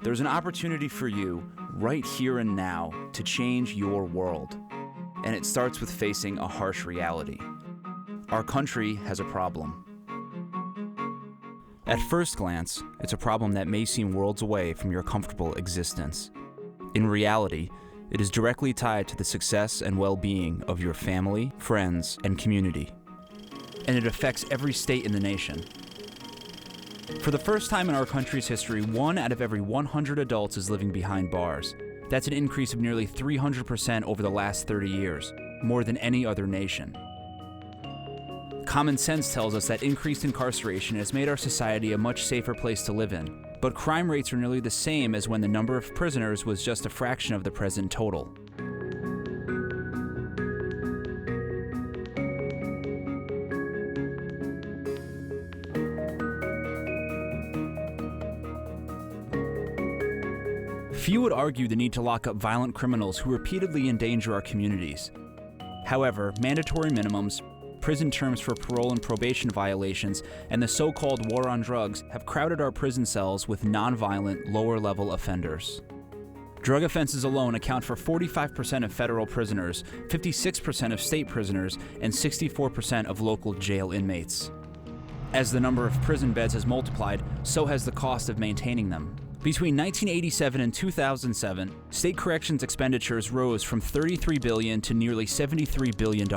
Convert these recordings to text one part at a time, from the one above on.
There's an opportunity for you right here and now to change your world. And it starts with facing a harsh reality. Our country has a problem. At first glance, it's a problem that may seem worlds away from your comfortable existence. In reality, it is directly tied to the success and well-being of your family, friends, and community. And it affects every state in the nation. For the first time in our country's history, 1 out of every 100 adults is living behind bars. That's an increase of nearly 300% over the last 30 years, more than any other nation. Common sense tells us that increased incarceration has made our society a much safer place to live in, but crime rates are nearly the same as when the number of prisoners was just a fraction of the present total. Few would argue the need to lock up violent criminals who repeatedly endanger our communities. However, mandatory minimums, prison terms for parole and probation violations, and the so-called war on drugs have crowded our prison cells with non-violent, lower-level offenders. Drug offenses alone account for 45% of federal prisoners, 56% of state prisoners, and 64% of local jail inmates. As the number of prison beds has multiplied, so has the cost of maintaining them. Between 1987 and 2007, state corrections expenditures rose from $33 billion to nearly $73 billion.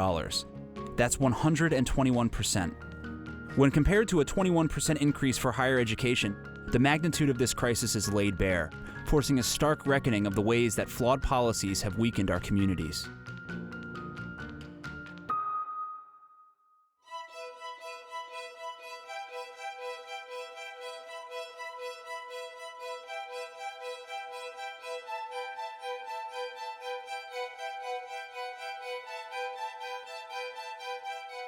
That's 121%. When compared to a 21% increase for higher education, the magnitude of this crisis is laid bare, forcing a stark reckoning of the ways that flawed policies have weakened our communities.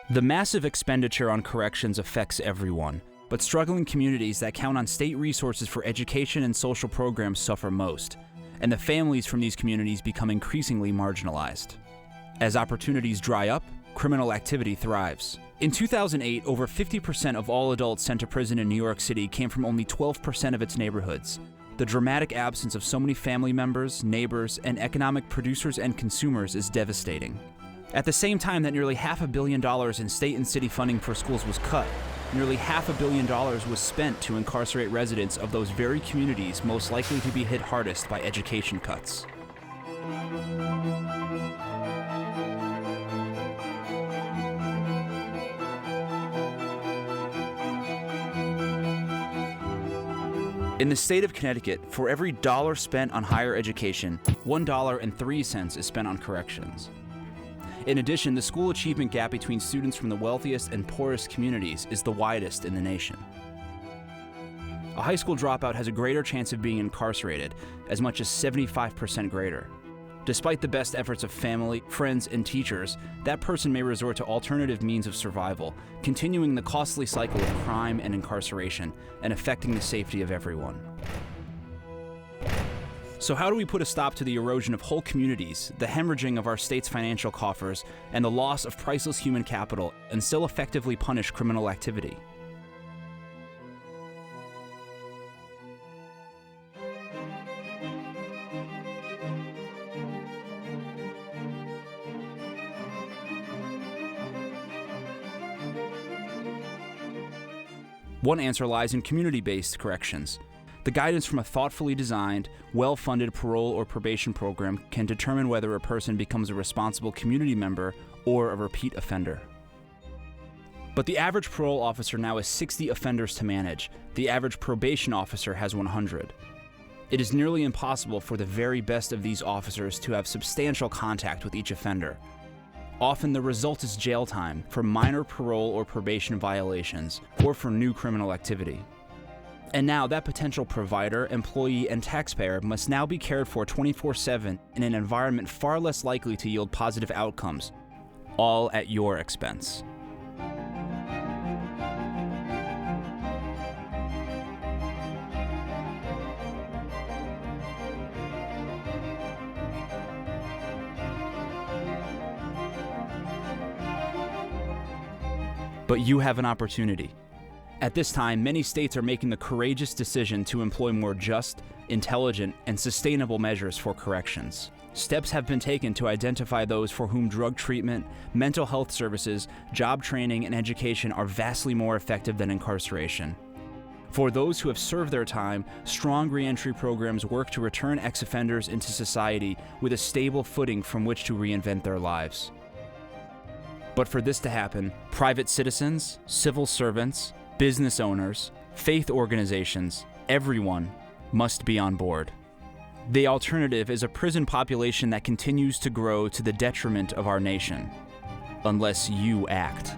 The massive expenditure on corrections affects everyone, but struggling communities that count on state resources for education and social programs suffer most, and the families from these communities become increasingly marginalized. As opportunities dry up, criminal activity thrives. In 2008, over 50% of all adults sent to prison in New York City came from only 12% of its neighborhoods. The dramatic absence of so many family members, neighbors, and economic producers and consumers is devastating. At the same time that nearly $500 million in state and city funding for schools was cut, nearly $500 million was spent to incarcerate residents of those very communities most likely to be hit hardest by education cuts. In the state of Connecticut, for every dollar spent on higher education, $1.03 is spent on corrections. In addition, the school achievement gap between students from the wealthiest and poorest communities is the widest in the nation. A high school dropout has a greater chance of being incarcerated, as much as 75% greater. Despite the best efforts of family, friends, and teachers, that person may resort to alternative means of survival, continuing the costly cycle of crime and incarceration, and affecting the safety of everyone. So how do we put a stop to the erosion of whole communities, the hemorrhaging of our state's financial coffers, and the loss of priceless human capital, and still effectively punish criminal activity? One answer lies in community-based corrections. The guidance from a thoughtfully designed, well-funded parole or probation program can determine whether a person becomes a responsible community member or a repeat offender. But the average parole officer now has 60 offenders to manage. The average probation officer has 100. It is nearly impossible for the very best of these officers to have substantial contact with each offender. Often the result is jail time for minor parole or probation violations or for new criminal activity. And now that potential provider, employee, and taxpayer must now be cared for 24/7 in an environment far less likely to yield positive outcomes, all at your expense. But you have an opportunity. At this time, many states are making the courageous decision to employ more just, intelligent, and sustainable measures for corrections. Steps have been taken to identify those for whom drug treatment, mental health services, job training, and education are vastly more effective than incarceration. For those who have served their time, strong reentry programs work to return ex-offenders into society with a stable footing from which to reinvent their lives. But for this to happen, private citizens, civil servants, business owners, faith organizations, everyone must be on board. The alternative is a prison population that continues to grow to the detriment of our nation, unless you act.